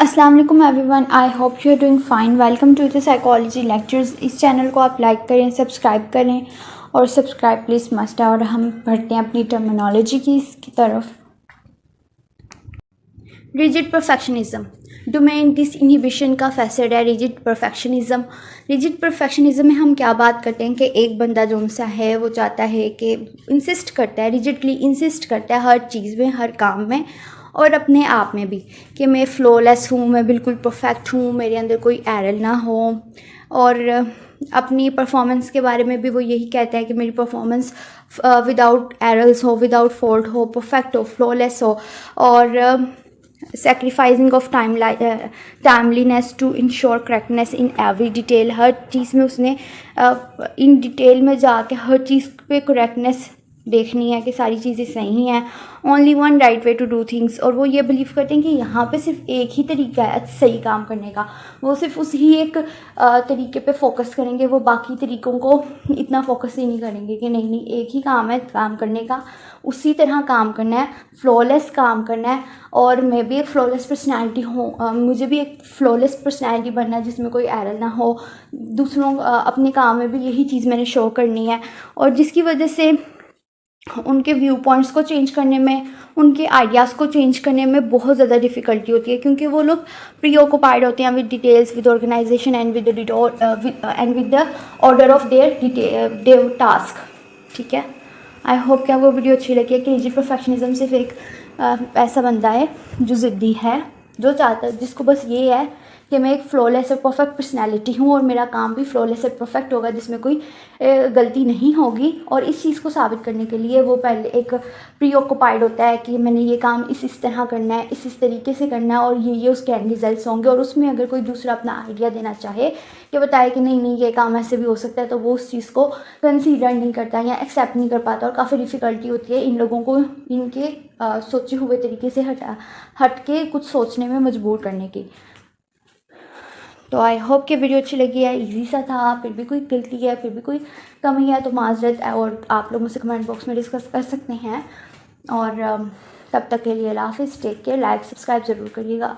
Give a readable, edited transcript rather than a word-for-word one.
अस्सलाम वालेकुम everyone, I hope you are doing fine. Welcome to the psychology lectures. इस channel को आप लाइक करें, सब्सक्राइब करें और सब्सक्राइब प्लीज़ मस्ट है। और हम बढ़ते हैं अपनी टर्मिनोलॉजी की तरफ। रिजिड परफेक्शनिज्म डोमेन डिसइनहिबिशन का फैसेट है रिजिड परफेक्शनिज्म। रिजिड परफेक्शनिज्म में हम क्या बात करते हैं कि एक बंदा जो सा है वो चाहता है कि इंसिस्ट करता है, रिजिडली इंसिस्ट करता है हर चीज़ में, हर काम में और अपने आप में भी कि मैं फ़्लॉलेस हूँ, मैं बिल्कुल परफेक्ट हूँ, मेरे अंदर कोई एरर ना हो। और अपनी परफॉर्मेंस के बारे में भी वो यही कहता है कि मेरी परफॉर्मेंस विदाउट एरर्स हो, विदाउट फॉल्ट हो, परफेक्ट हो, फ्लॉलेस हो। और sacrificing of timeliness to ensure correctness in every detail. हर चीज़ में उसने इन डिटेल में जाके हर चीज़ पे करेक्टनेस देखनी है कि सारी चीज़ें सही हैं। Only one right way to do things. और वो ये बिलीव करते हैं कि यहाँ पे सिर्फ एक ही तरीका है सही काम करने का। वो सिर्फ उस ही एक तरीके पे फोकस करेंगे, वो बाकी तरीक़ों को इतना फोकस ही नहीं करेंगे कि नहीं नहीं एक ही काम है काम करने का, उसी तरह काम करना है, फ्लॉलेस काम करना है। और मैं भी एक फ्लॉलेस पर्सनैलिटी हूँ, मुझे भी एक फ्लॉलेस पर्सनैलिटी बनना है जिसमें कोई एरर ना हो। दूसरों अपने काम में भी यही चीज़ मैंने शो करनी है। और जिसकी वजह से उनके व्यू पॉइंट्स को चेंज करने में, उनके आइडियाज़ को चेंज करने में बहुत ज़्यादा डिफ़िकल्टी होती है, क्योंकि वो लोग प्री ऑक्युपाइड होते हैं with details, with organisation and with the order of their task. ठीक है, आई होप कि आपको वीडियो अच्छी लगी है कि रिजिड परफेक्शनिज्म सिर्फ एक ऐसा बंदा है जो ज़िद्दी है, जो चाहता है, जिसको बस ये है कि मैं एक फ्लॉलेस और परफेक्ट पर्सनैलिटी हूँ और मेरा काम भी फ्लॉलेस और परफेक्ट होगा, जिसमें कोई गलती नहीं होगी। और इस चीज़ को साबित करने के लिए वो पहले एक प्री ऑक्युपाइड होता है कि मैंने ये काम इस तरह करना है, इस तरीके से करना है और ये उसके एंड रिजल्ट्स होंगे। और उसमें अगर कोई दूसरा अपना आइडिया देना चाहे कि बताए कि नहीं नहीं ये काम ऐसे भी हो सकता है, तो वो उस चीज़ को कंसीडर नहीं करता या एक्सेप्ट नहीं कर पाता। और काफ़ी डिफ़िकल्टी होती है इन लोगों को इनके सोचे हुए तरीके से हट के कुछ सोचने में मजबूर करने की। तो आई होप कि वीडियो अच्छी लगी है, इजी सा था, फिर भी कोई गलती है, फिर भी कोई कमी है तो माजरत है। और आप लोग मुझसे कमेंट बॉक्स में डिस्कस कर सकते हैं। और तब तक के लिए अल्लाह हाफ़िज़, टेक केयर, लाइक सब्सक्राइब ज़रूर करिएगा।